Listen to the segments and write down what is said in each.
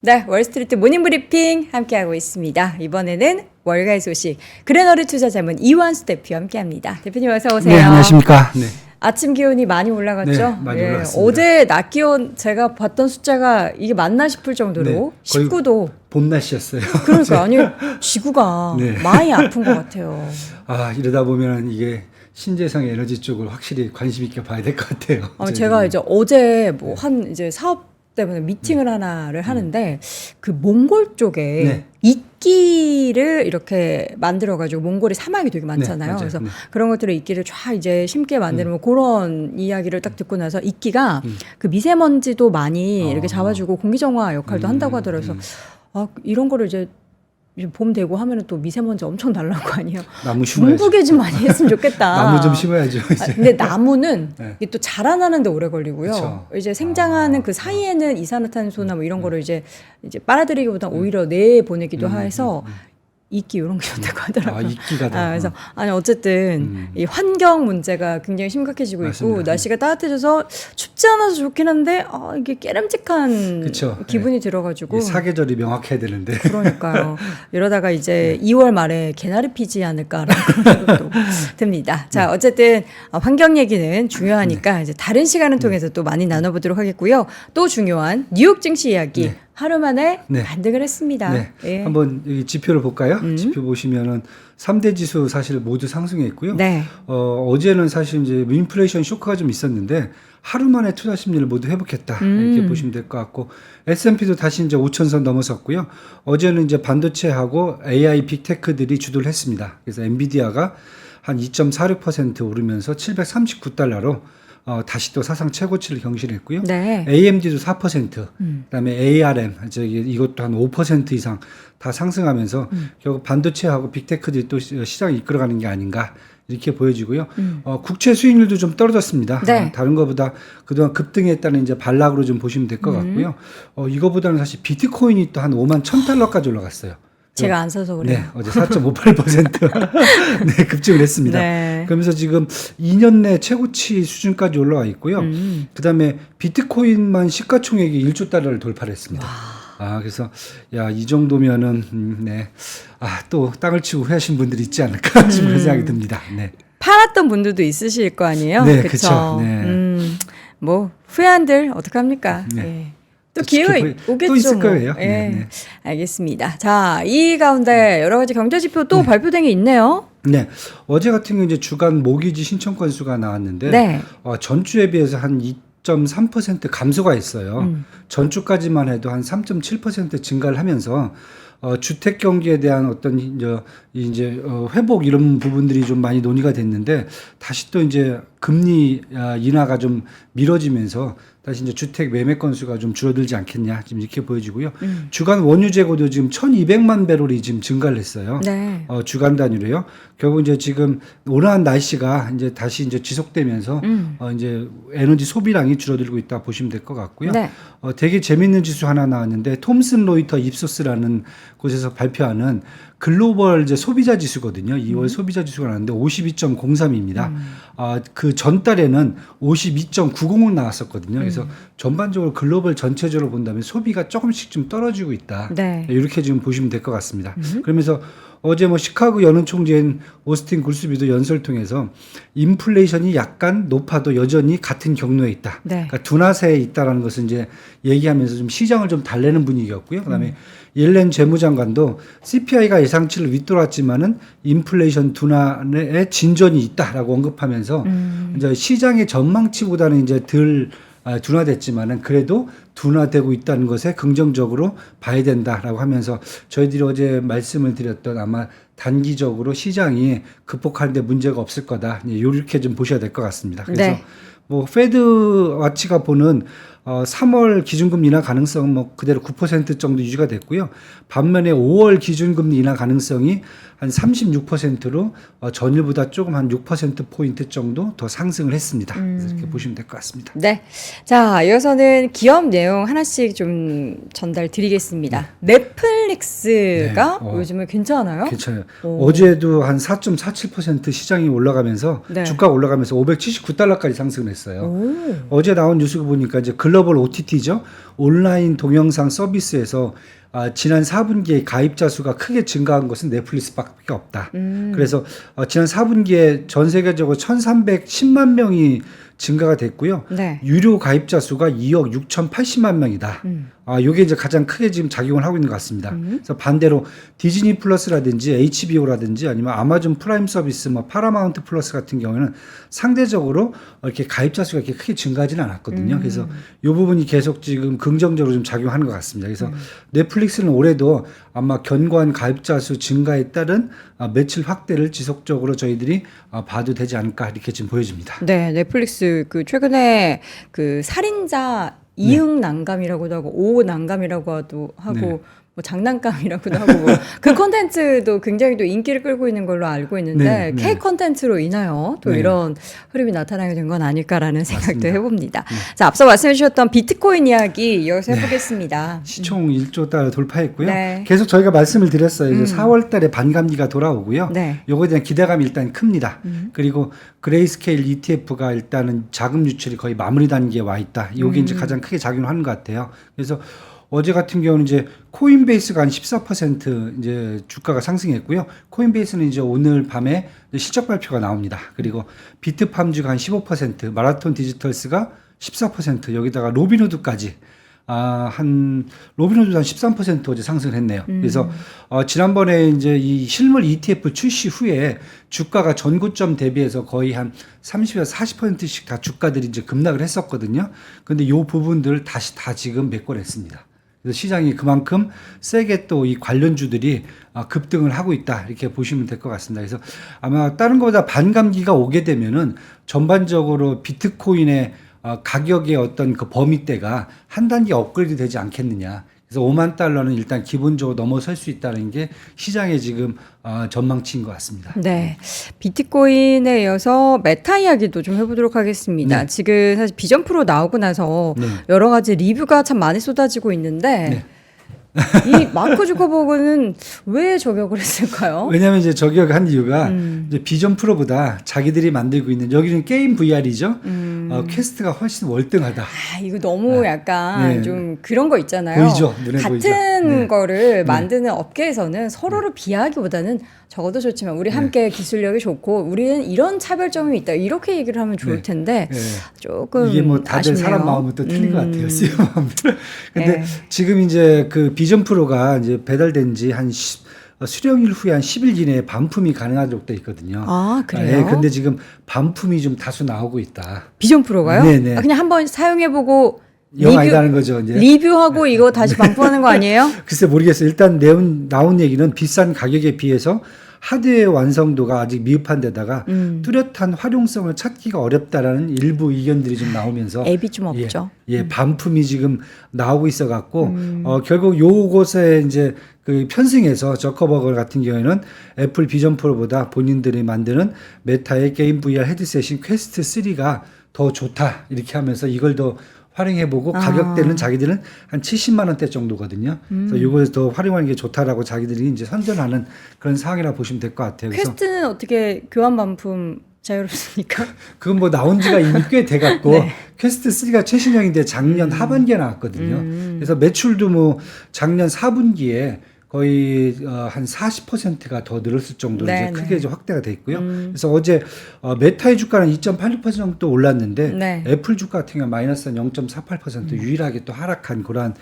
네, 월스트리트 모닝 브리핑 함께하고 있습니다. 이번에는 월가의 소식, 그래너리 투자자문 이완수 대표와 함께합니다. 대표님 어서 오세요. 네, 안녕하십니까. 네. 아침 기온이 많이 올라갔죠? 네, 많이 올라갔습니다. 어제 낮 기온 제가 봤던 숫자가 이게 맞나 싶을 정도로 네, 19도. 봄 날씨였어요. 그러니까 아니 지구가 네. 많이 아픈 것 같아요. 아, 이러다 보면 이게 신재생 에너지 쪽을 확실히 관심 있게 봐야 될 것 같아요. 제가 이제 어제 뭐 이제 사업 때문에 미팅을 하나를 하는데 그 몽골 쪽에 네. 이끼를 이렇게 만들어가지고 몽골이 사막이 되게 많잖아요. 맞아요. 그래서 네. 그런 것들을 이끼를 쫙 이제 심게 만들면 그런 이야기를 딱 듣고 나서 이끼가 그 미세먼지도 많이 이렇게 잡아주고 공기정화 역할도 한다고 하더라고요. 그래서 아, 이런 거를 이제 봄 되고 하면은 또 미세먼지 엄청 날라고 아니에요. 나무 심어야죠. 중국에 좀 많이 했으면 좋겠다. 나무 좀 심어야죠. 이제. 근데 나무는 네. 이게 또 자라나는데 오래 걸리고요. 그쵸. 이제 생장하는 그 사이에는 이산화탄소나 뭐 이런 거를 이제 빨아들이기보다 오히려 내 보내기도 해서 이끼 이런 게 좋다고 하더라고요. 아, 이끼가 더. 그래서 아니 어쨌든 이 환경 문제가 굉장히 심각해지고 있고 맞습니다. 날씨가 따뜻해져서 춥지 않아서 좋긴 한데 이게 깨름직한 그쵸. 기분이 들어가지고 이 사계절이 명확해야 되는데. 그러니까요. 이러다가 이제 2월 말에 개나리 피지 않을까라는 생각도 듭니다. 자, 어쨌든 환경 얘기는 중요하니까 이제 다른 시간을 통해서 또 많이 나눠보도록 하겠고요. 또 중요한 뉴욕 증시 이야기 네. 하루 만에 네. 반등을 했습니다. 네. 예. 한번 여기 지표를 볼까요? 지표 보시면은 3대 지수 사실 모두 상승했고요. 네. 어제는 사실 이제 인플레이션 쇼크가 좀 있었는데 하루 만에 투자 심리를 모두 회복했다. 이렇게 보시면 될 것 같고 S&P도 다시 이제 5,000선 넘어섰고요. 어제는 이제 반도체하고 AI 빅테크들이 주도를 했습니다. 그래서 엔비디아가 한 2.46% 오르면서 739달러로 다시 또 사상 최고치를 경신했고요. 네. AMD도 4%, 그다음에 ARM 이것도 한 5% 이상 다 상승하면서 결국 반도체하고 빅테크들이 또 시장을 이끌어가는 게 아닌가 이렇게 보여지고요. 국채 수익률도 좀 떨어졌습니다. 네. 다른 것보다 그동안 급등했다는 이제 반락으로 좀 보시면 될 것 같고요. 이거보다는 사실 비트코인이 또 한 5만 1,000달러까지 올라갔어요. 제가 안 써서 그래요. 네, 어제 4.58% 네, 급증을 했습니다. 네. 그러면서 지금 2년 내 최고치 수준까지 올라와 있고요. 그다음에 비트코인만 시가총액이 1조 달러를 돌파를 했습니다. 그래서 이 정도면은 네. 또 땅을 치고 후회하신 분들이 있지 않을까 싶은 생각이 듭니다. 네. 팔았던 분들도 있으실 거 아니에요? 네, 그쵸? 그쵸. 네. 뭐 후회한들 어떡합니까? 네. 예. 또 기회가 오겠죠. 또 있을 뭐. 거예요. 예. 네, 네. 알겠습니다. 자, 이 가운데 여러 가지 경제 지표 또 발표된 게 있네요. 네. 어제 같은 경우 이제 주간 모기지 신청 건수가 나왔는데 네. 전주에 비해서 한 2.3% 감소가 있어요. 전주까지만 해도 한 3.7% 증가를 하면서 주택 경기에 대한 어떤 이제 회복 이런 부분들이 좀 많이 논의가 됐는데 다시 또 이제 금리 인하가 좀 미뤄지면서 다시 이제 주택 매매 건수가 좀 줄어들지 않겠냐 지금 이렇게 보여지고요. 주간 원유 재고도 지금 1,200만 배럴이 지금 증가를 했어요. 네. 주간 단위로요. 결국 이제 지금 온화한 날씨가 이제 다시 이제 지속되면서 이제 에너지 소비량이 줄어들고 있다 보시면 될 것 같고요. 네. 되게 재밌는 지수 하나 나왔는데 톰슨 로이터 입소스라는 곳에서 발표하는 글로벌 이제 소비자 지수거든요. 2월 소비자 지수가 나왔는데 52.03입니다. 그 전달에는 52.90을 나왔었거든요. 그래서 전반적으로 글로벌 전체적으로 본다면 소비가 조금씩 좀 떨어지고 있다. 네. 이렇게 지금 보시면 될 것 같습니다. 그러면서 어제 뭐 시카고 연은 총재인 오스틴 굴스비도 연설을 통해서 인플레이션이 약간 높아도 여전히 같은 경로에 있다. 네. 그러니까 둔화세에 있다라는 것을 이제 얘기하면서 좀 시장을 좀 달래는 분위기였고요. 그다음에 옐렌 재무장관도 CPI가 예상치를 윗돌았지만은 인플레이션 둔화에 진전이 있다라고 언급하면서 이제 시장의 전망치보다는 이제 덜 둔화됐지만은 그래도 둔화되고 있다는 것에 긍정적으로 봐야 된다라고 하면서 저희들이 어제 말씀을 드렸던 아마 단기적으로 시장이 극복하는 데 문제가 없을 거다. 이렇게 좀 보셔야 될 것 같습니다. 그래서 네. 뭐 페드 와치가 보는 3월 기준금리 인하 가능성은 뭐 그대로 9% 정도 유지가 됐고요. 반면에 5월 기준금리 인하 가능성이 한 36%로 전일보다 조금 한 6%포인트 정도 더 상승을 했습니다. 그래서 이렇게 보시면 될 것 같습니다. 네. 자, 이어서는 기업 내용 하나씩 좀 전달 드리겠습니다. 넷플릭스가 네. 요즘에 괜찮아요? 괜찮아요. 어제도 한 4.47% 시장이 올라가면서 네. 주가가 올라가면서 579달러까지 상승을 했어요. 어제 나온 뉴스 보니까 이제 글로벌 OTT죠. 온라인 동영상 서비스에서 지난 4분기에 가입자 수가 크게 증가한 것은 넷플릭스밖에 없다. 그래서 지난 4분기에 전 세계적으로 1,310만 명이 증가가 됐고요. 네. 유료 가입자 수가 2억 6,080만 명이다. 요게 이제 가장 크게 지금 작용을 하고 있는 것 같습니다. 그래서 반대로 디즈니 플러스라든지 HBO라든지 아니면 아마존 프라임 서비스, 뭐 파라마운트 플러스 같은 경우에는 상대적으로 이렇게 가입자 수가 이렇게 크게 증가하지는 않았거든요. 그래서 이 부분이 계속 지금 긍정적으로 좀 작용하는 것 같습니다. 그래서 넷플릭스는 올해도 아마 견고한 가입자 수 증가에 따른 매출 확대를 지속적으로 저희들이 봐도 되지 않을까 이렇게 지금 보여집니다. 네, 넷플릭스 그 최근에 그 살인자 이응 난감이라고도 하고 오 난감이라고도 하고 네. 뭐 장난감이라고도 하고 뭐 그 콘텐츠도 굉장히 또 인기를 끌고 있는 걸로 알고 있는데 네, 네. K 콘텐츠로 인하여 또 네. 이런 흐름이 나타나게 된 건 아닐까라는 생각도 맞습니다. 해봅니다. 자, 앞서 말씀해 주셨던 비트코인 이야기 이어서 네. 해보겠습니다. 시총 1조 달러 돌파했고요. 네. 계속 저희가 말씀을 드렸어요. 이제 4월 달에 반감기가 돌아오고요. 네. 요거에 대한 기대감이 일단 큽니다. 그리고 그레이스케일 ETF가 일단은 자금 유출이 거의 마무리 단계에 와 있다. 요게 이제 가장 크게 작용하는 것 같아요. 그래서 어제 같은 경우는 이제 코인베이스가 한 14% 이제 주가가 상승했고요. 코인베이스는 이제 오늘 밤에 실적 발표가 나옵니다. 그리고 비트팜즈가 한 15%, 마라톤 디지털스가 14%, 여기다가 로빈후드까지 한 로빈후드도 한 13% 어제 상승을 했네요. 그래서 지난번에 이제 이 실물 ETF 출시 후에 주가가 전고점 대비해서 거의 한 30에서 40%씩 다 주가들이 이제 급락을 했었거든요. 근데 요 부분들 다시 다 지금 메꿔냈습니다. 그래서 시장이 그만큼 세게 또 이 관련주들이 급등을 하고 있다 이렇게 보시면 될 것 같습니다. 그래서 아마 다른 것보다 반감기가 오게 되면은 전반적으로 비트코인의 가격의 어떤 그 범위대가 한 단계 업그레이드 되지 않겠느냐. 그래서 5만 달러는 일단 기본적으로 넘어설 수 있다는 게 시장의 지금 전망치인 것 같습니다. 네. 비트코인에 이어서 메타 이야기도 좀 해보도록 하겠습니다. 네. 지금 사실 비전 프로 나오고 나서 네. 여러 가지 리뷰가 참 많이 쏟아지고 있는데 네. 이 마크 주커버그는 왜 저격을 했을까요? 왜냐하면 이제 저격한 이유가 이제 비전 프로보다 자기들이 만들고 있는 여기는 게임 VR이죠. 퀘스트가 훨씬 월등하다. 이거 너무 약간 네. 좀 그런 거 있잖아요. 보이죠? 눈에 같은 보이죠? 네. 거를 만드는 업계에서는 서로를 비하기보다는 적어도 좋지만 우리 함께 기술력이 좋고 우리는 이런 차별점이 있다. 이렇게 얘기를 하면 좋을 텐데 네. 조금 이게 뭐 다들 아쉽네요. 사람 마음은 또 틀린 것 같아요. CEO 마음대로. 근데 네. 지금 이제 그 비전 프로가 이제 배달된 지 한 수령일 후에 한 10일 이내에 반품이 가능하도록 돼 있거든요. 아, 그래요? 네, 근데 지금 반품이 좀 다수 나오고 있다. 비전 프로가요? 네네. 그냥 한번 사용해보고 영 아니다는 거죠. 이제. 리뷰하고 이거 다시 반품하는 거 아니에요? 글쎄 모르겠어요. 일단 나온 얘기는 비싼 가격에 비해서 하드웨어 완성도가 아직 미흡한 데다가 뚜렷한 활용성을 찾기가 어렵다라는 일부 의견들이 좀 나오면서 앱이 좀 없죠. 예, 반품이 지금 나오고 있어 갖고 결국 요것에 이제 그 편승해서 저커버거 같은 경우에는 애플 비전 프로보다 본인들이 만드는 메타의 게임 VR 헤드셋인 퀘스트 3가 더 좋다 이렇게 하면서 이걸 더 활용해보고 가격대는 자기들은 한 70만 원대 정도거든요. 그래서 이걸 더 활용하는 게 좋다라고 자기들이 이제 선전하는 그런 상황이라 보시면 될 것 같아요. 그래서 퀘스트는 어떻게 교환 반품 자유롭습니까? 그건 뭐 나온 지가 이미 꽤 돼갖고 네. 퀘스트 3가 최신형인데 작년 하반기에 나왔거든요. 그래서 매출도 뭐 작년 4분기에 거의 한 40%가 더 늘었을 정도로 네, 이제 크게 네. 이제 확대가 돼 있고요. 그래서 어제 메타의 주가는 2.86% 정도 올랐는데 네. 애플 주가 같은 경우 마이너스 한 0.48% 유일하게 또 하락한 그러한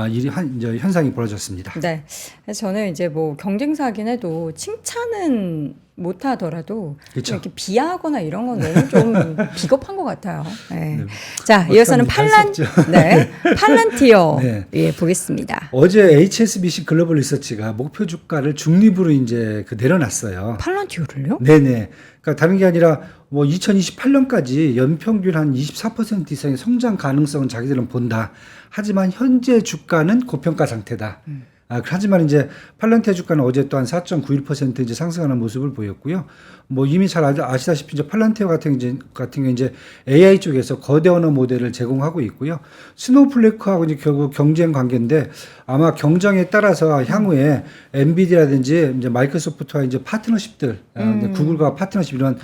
이제 현상이 벌어졌습니다. 네. 그래서 저는 이제 뭐 경쟁사긴 해도 칭찬은 못 하더라도 그쵸. 이렇게 비하하거나 이런 건 너무 좀 비겁한 것 같아요. 네. 네. 자, 이어서는 어떡합니까? 팔란티어 네. 예, 보겠습니다. 어제 HSBC 글로벌 리서치가 목표 주가를 중립으로 이제 내려놨어요. 팔란티어를요? 네네. 그러니까 다른 게 아니라 뭐 2028년까지 연평균 한 24% 이상의 성장 가능성은 자기들은 본다. 하지만 현재 주가는 고평가 상태다. 하지만 이제 팔란티아 주가는 어제 또한 4.91% 이제 상승하는 모습을 보였고요. 뭐 이미 잘 아시다시피 이제 팔란티아 같은 경우 이제 AI 쪽에서 거대 언어 모델을 제공하고 있고요. 스노우플레이크하고 이제 결국 경쟁 관계인데 아마 경쟁에 따라서 향후에 엔비디아라든지 이제 마이크로소프트와 이제 파트너십들, 구글과 파트너십 이런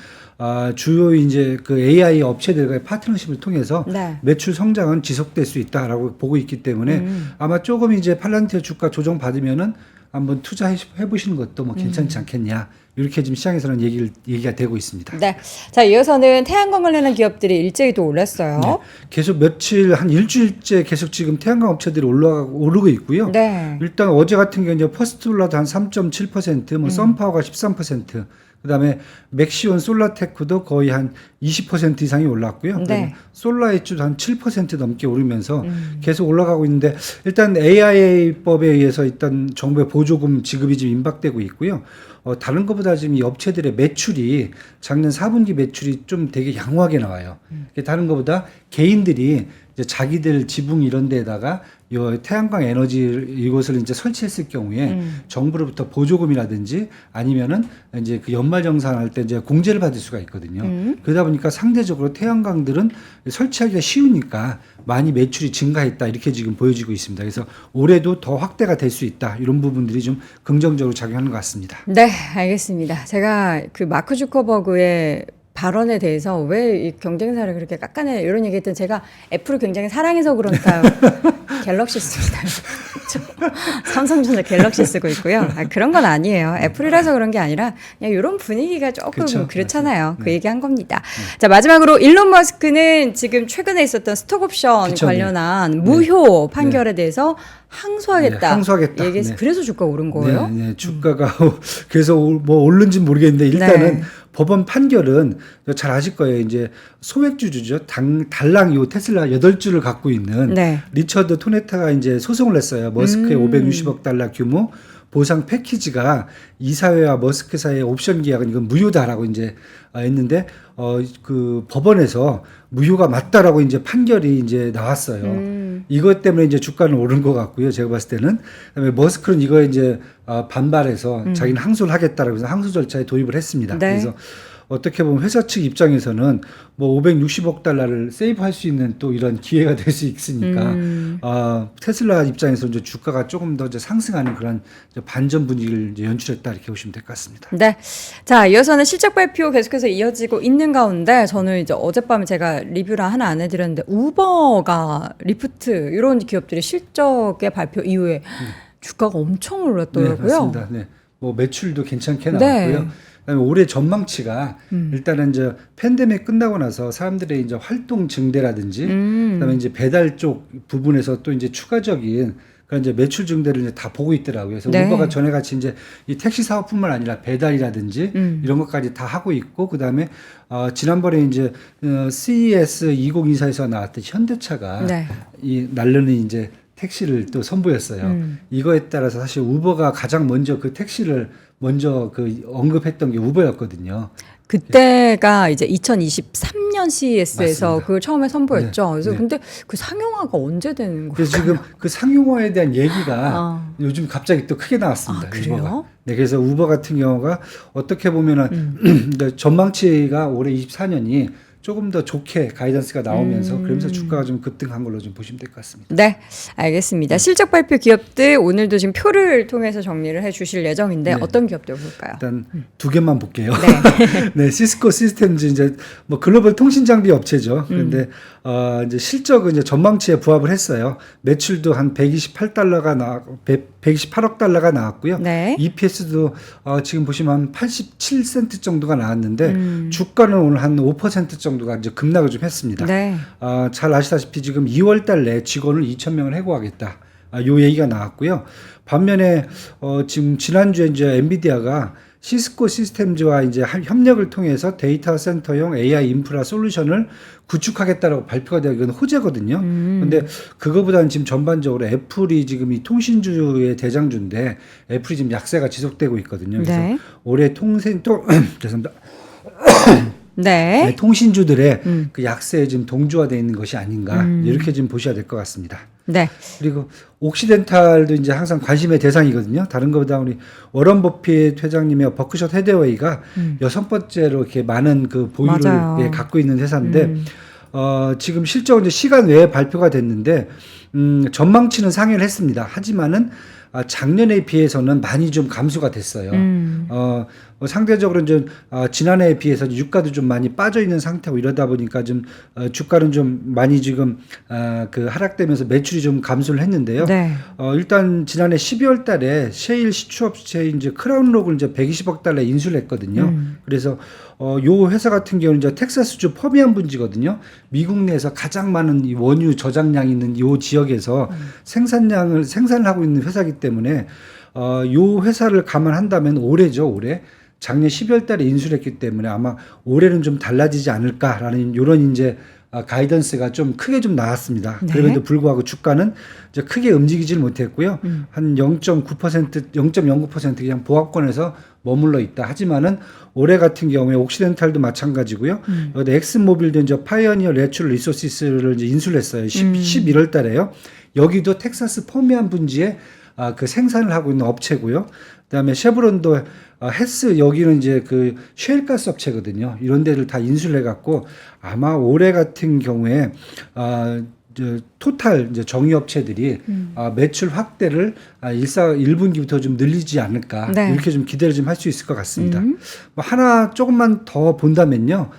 주요 이제 그 AI 업체들과의 파트너십을 통해서 네. 매출 성장은 지속될 수 있다라고 보고 있기 때문에 아마 조금 이제 팔란티어 주가 조정 받으면은 한번 투자해 보시는 것도 뭐 괜찮지 않겠냐. 이렇게 지금 시장에서는 얘기가 되고 있습니다. 네. 자, 이어서는 태양광 관련한 기업들이 일제히 또 올랐어요. 네. 계속 며칠 한 일주일째 계속 지금 태양광 업체들이 오르고 있고요. 네. 일단 어제 같은 경우 이제 퍼스트솔라도 한 3.7%, 뭐 썬파워가 13%, 그다음에 맥시온 솔라테크도 거의 한 20% 이상이 올랐고요. 네. 솔라에이츠도 한 7% 넘게 오르면서 계속 올라가고 있는데 일단 AIA법에 의해서 일단 정부의 보조금 지급이 좀 임박되고 있고요. 다른 것보다 지금 이 업체들의 매출이 작년 4분기 매출이 좀 되게 양호하게 나와요. 다른 것보다 개인들이 이제 자기들 지붕 이런 데다가 요 태양광 에너지 이것을 이제 설치했을 경우에 정부로부터 보조금이라든지 아니면은 이제 그 연말 정산할 때 이제 공제를 받을 수가 있거든요. 그러다 보니까 상대적으로 태양광들은 설치하기가 쉬우니까 많이 매출이 증가했다 이렇게 지금 보여지고 있습니다. 그래서 올해도 더 확대가 될 수 있다 이런 부분들이 좀 긍정적으로 작용하는 것 같습니다. 네, 알겠습니다. 제가 그 마크 주커버그의 발언에 대해서 왜 이 경쟁사를 그렇게 깎아내 이런 얘기했더니 제가 애플을 굉장히 사랑해서 그런가 갤럭시 씁니다. 삼성전자 갤럭시 쓰고 있고요. 그런 건 아니에요. 애플이라서 그런 게 아니라 그냥 이런 분위기가 조금 그렇죠. 그렇잖아요. 네. 그 얘기한 겁니다. 자, 마지막으로 일론 머스크는 지금 최근에 있었던 스톡옵션 그쵸, 관련한 무효 판결에 대해서 항소하겠다. 네, 항소하겠다. 얘기해서 네. 그래서 주가 오른 거예요? 네, 주가가 그래서 뭐 오른지 모르겠는데 일단은 네. 법원 판결은 잘 아실 거예요. 이제 소액주주죠. 달랑 요 테슬라 8주를 갖고 있는 네. 리처드 토네타가 이제 소송을 냈어요. 머스크의 560억 달러 규모 보상 패키지가 이사회와 머스크 사이의 옵션 계약은 이건 무효다라고 이제 했는데 그 법원에서 무효가 맞다라고 이제 판결이 이제 나왔어요. 이것 때문에 이제 주가는 오른 것 같고요. 제가 봤을 때는. 그다음에 머스크는 이거에 이제 반발해서 자기는 항소를 하겠다라고 해서 항소 절차에 도입을 했습니다. 네. 그래서 어떻게 보면 회사 측 입장에서는 뭐 560억 달러를 세이브할 수 있는 또 이런 기회가 될 수 있으니까 테슬라 입장에서 이제 주가가 조금 더 이제 상승하는 그런 이제 반전 분위기를 이제 연출했다 이렇게 보시면 될 것 같습니다. 네. 자, 이어서는 실적 발표 계속해서 이어지고 있는 가운데 저는 이제 어젯밤에 제가 리뷰를 하나 안 해드렸는데 우버가 리프트 이런 기업들이 실적의 발표 이후에 주가가 엄청 네, 올랐더라고요. 맞습니다. 네. 뭐 매출도 괜찮게 네. 나왔고요. 그다음에 올해 전망치가 일단은 이제 팬데믹 끝나고 나서 사람들의 이제 활동 증대라든지 그다음에 이제 배달 쪽 부분에서 또 이제 추가적인 그런 이제 매출 증대를 이제 다 보고 있더라고요. 그래서 네. 우버가 전에 같이 이제 이 택시 사업뿐만 아니라 배달이라든지 이런 것까지 다 하고 있고 그다음에 지난번에 이제 CES 2024에서 나왔던 현대차가 네. 이 날르는 이제 택시를 또 선보였어요. 이거에 따라서 사실 우버가 가장 먼저 그 택시를 먼저 그 언급했던 게 우버였거든요. 그때가 이제 2023년 CES에서 맞습니다. 그걸 처음에 선보였죠. 네. 그래서 네. 근데 그 상용화가 언제 되는 거예요? 그래서 지금 그 상용화에 대한 얘기가 요즘 갑자기 또 크게 나왔습니다. 아, 그래요? 우버가. 네, 그래서 우버 같은 경우가 어떻게 보면은 전망치가 올해 24년이 조금 더 좋게 가이던스가 나오면서 그러면서 주가가 좀 급등한 걸로 좀 보시면 될 것 같습니다. 네, 알겠습니다. 실적 발표 기업들 오늘도 지금 표를 통해서 정리를 해 주실 예정인데 네. 어떤 기업들 볼까요? 일단 두 개만 볼게요. 네. 네, 시스코 시스템즈 이제 뭐 글로벌 통신 장비 업체죠. 그런데 이제 실적은 이제 전망치에 부합을 했어요. 매출도 한 128억 달러가 나왔고요. 네. EPS도 지금 보시면 한 87센트 정도가 나왔는데 주가는 오늘 한 5% 정도가 이제 급락을 좀 했습니다. 네. 잘 아시다시피 지금 2월 달 내 직원을 2,000명을 해고하겠다. 요 얘기가 나왔고요. 반면에 지금 지난주에 이제 엔비디아가 시스코 시스템즈와 이제 협력을 통해서 데이터 센터용 AI 인프라 솔루션을 구축하겠다라고 발표가 되어 이건 호재거든요. 근데 그거보다는 지금 전반적으로 애플이 지금 이 통신주의 대장주인데 애플이 지금 약세가 지속되고 있거든요. 그래서 네. 올해 죄송합니다. 네. 네, 통신주들의 그 약세에 지금 동조화되어 있는 것이 아닌가 이렇게 지금 보셔야 될 것 같습니다. 네. 그리고 옥시덴탈도 이제 항상 관심의 대상이거든요. 다른 것보다 우리 워런 버핏 회장님의 버크셔 해대웨이가 6번째로 이렇게 많은 그 보유를 맞아요. 갖고 있는 회사인데 지금 실적은 이제 시간 외에 발표가 됐는데 전망치는 상회를 했습니다. 하지만은 작년에 비해서는 많이 좀 감소가 됐어요. 상대적으로 좀 지난해에 비해서 유가도 좀 많이 빠져 있는 상태고 이러다 보니까 좀 주가는 좀 많이 지금 그 하락되면서 매출이 좀 감소를 했는데요. 네. 일단 지난해 12월 달에 셰일 시추업체 이제 크라운록을 이제 120억 달러 인수를 했거든요. 그래서 요 회사 같은 경우는 이제 텍사스주 퍼미안 분지거든요. 미국 내에서 가장 많은 이 원유 저장량이 있는 요 지역에서 생산을 하고 있는 회사이기 때문에 요 회사를 감안한다면 올해죠, 올해. 작년 12월 달에 인수를 했기 때문에 아마 올해는 좀 달라지지 않을까라는 요런 이제 가이던스가 좀 크게 좀 나왔습니다. 네. 그럼에도 불구하고 주가는 이제 크게 움직이질 못했고요. 한 0.9%, 0.09% 그냥 보합권에서 머물러 있다. 하지만은 올해 같은 경우에 옥시덴탈도 마찬가지고요. 여기 엑슨모빌도 이제 파이어니어 내추럴 리소시스를 이제 인수를 했어요. 11월 달에요. 여기도 텍사스 퍼미안 분지에 그 생산을 하고 있는 업체고요. 그다음에 쉐브론도 헤스 여기는 이제 그 셰일가스 업체거든요. 이런 데를 다 인수를 해갖고 아마 올해 같은 경우에 토탈 이제 정유 업체들이 매출 확대를 1분기부터 좀 늘리지 않을까 네. 이렇게 좀 기대를 좀 할 수 있을 것 같습니다. 뭐 하나 조금만 더 본다면요.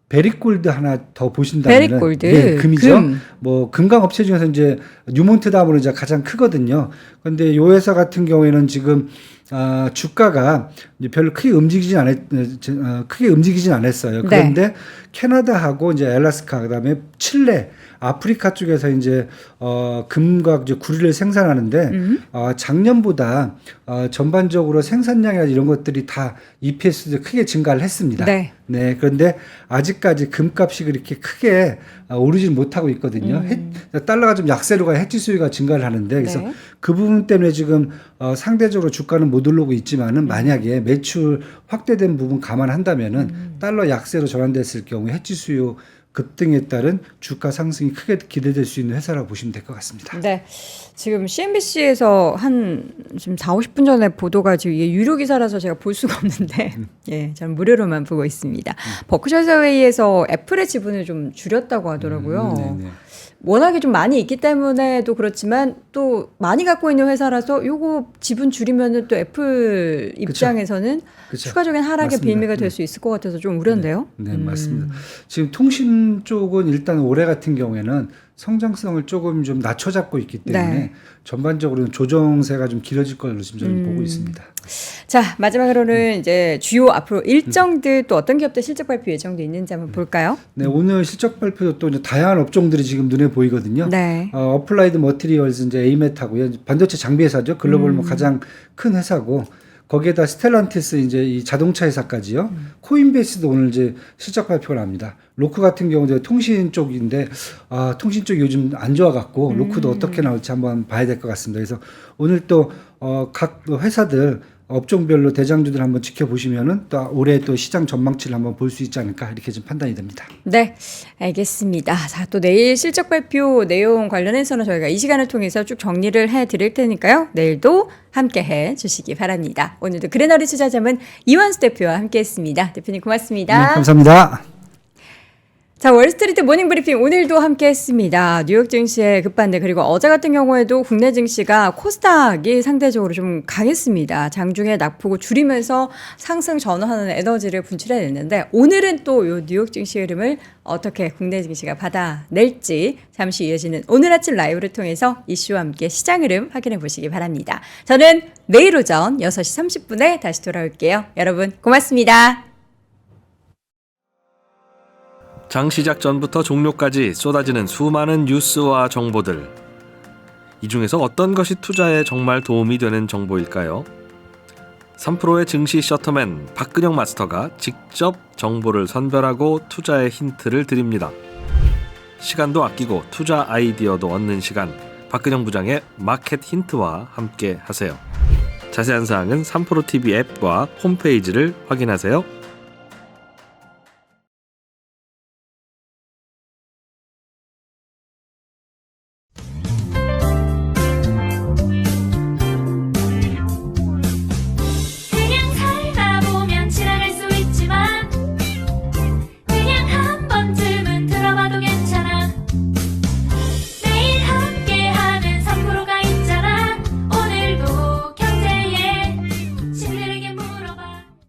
베리골드 하나 더 보신다면 베리골드. 네, 금이죠. 금. 뭐 금강 업체 중에서 이제 뉴몬트 다음으로 이제 가장 크거든요. 그런데 요 회사 같은 경우에는 지금 주가가 이제 별로 크게 움직이진 않았어요. 그런데 캐나다하고 이제 알래스카 그다음에 칠레 아프리카 쪽에서 이제 금과 이제 구리를 생산하는데 작년보다 전반적으로 생산량이나 이런 것들이 다 EPS도 크게 증가를 했습니다. 네. 네, 그런데 아직까지 금값이 그렇게 크게 오르지 못하고 있거든요. 달러가 좀 약세로가 해지 수요가 증가를 하는데 그래서 네. 그 부분 때문에 지금 상대적으로 주가는 못 오르고 있지만은 만약에 매출 확대된 부분 감안한다면은 달러 약세로 전환됐을 경우에 해지 수요 급등에 따른 주가 상승이 크게 기대될 수 있는 회사라고 보시면 될 것 같습니다. 네. 지금 CNBC에서 한 지금 4, 50분 전에 보도가 지금 이게 유료 기사라서 제가 볼 수가 없는데 예, 저는 무료로만 보고 있습니다. 버크셔 해서웨이에서 애플의 지분을 좀 줄였다고 하더라고요. 네네. 워낙에 좀 많이 있기 때문에도 그렇지만 또 많이 갖고 있는 회사라서 요거 지분 줄이면은 또 애플 입장에서는 그쵸. 추가적인 하락의 맞습니다. 빌미가 될 수 있을 것 같아서 좀 우려인데요. 네, 맞습니다. 지금 통신 쪽은 일단 올해 같은 경우에는 성장성을 조금 좀 낮춰잡고 있기 때문에 네. 전반적으로는 조정세가 좀 길어질 걸로 지금 저는 보고 있습니다. 자, 마지막으로는 이제 주요 앞으로 일정들 또 어떤 기업들 실적 발표 예정돼 있는지 한번 볼까요? 네, 오늘 실적 발표도 또 이제 다양한 업종들이 지금 눈에 보이거든요. 네. 어플라이드 머티리얼즈 이제 에이메트하고요. 반도체 장비 회사죠. 글로벌 뭐 가장 큰 회사고 거기에다 스텔란티스 이제 이 자동차 회사까지요. 코인베이스도 오늘 이제 실적 발표가 납니다. 로크 같은 경우도 통신 쪽인데 통신 쪽이 요즘 안 좋아 갖고 로크도 어떻게 나올지 한번 봐야 될 것 같습니다. 그래서 오늘 또 각 회사들 업종별로 대장주들 한번 지켜보시면은 또 올해 또 시장 전망치를 한번 볼 수 있지 않을까 이렇게 좀 판단이 됩니다. 네, 알겠습니다. 자, 또 내일 실적 발표 내용 관련해서는 저희가 이 시간을 통해서 쭉 정리를 해드릴 테니까요. 내일도 함께 해주시기 바랍니다. 오늘도 그래너리 투자자문 이완수 대표와 함께했습니다. 대표님 고맙습니다. 네, 감사합니다. 자, 월스트리트 모닝브리핑 오늘도 함께했습니다. 뉴욕 증시의 급반대 그리고 어제 같은 경우에도 국내 증시가 코스닥이 상대적으로 좀 강했습니다. 장중에 낙폭을 줄이면서 상승 전환하는 에너지를 분출해냈는데 오늘은 또 이 뉴욕 증시 흐름을 어떻게 국내 증시가 받아낼지 잠시 이어지는 오늘 아침 라이브를 통해서 이슈와 함께 시장 흐름 확인해 보시기 바랍니다. 저는 내일 오전 6시 30분에 다시 돌아올게요. 여러분 고맙습니다. 장 시작 전부터 종료까지 쏟아지는 수많은 뉴스와 정보들. 이 중에서 어떤 것이 투자에 정말 도움이 되는 정보일까요? 3프로의 증시 셔터맨 박근영 마스터가 직접 정보를 선별하고 투자의 힌트를 드립니다. 시간도 아끼고 투자 아이디어도 얻는 시간, 박근영 부장의 마켓 힌트와 함께 하세요. 자세한 사항은 3프로 TV 앱과 홈페이지를 확인하세요.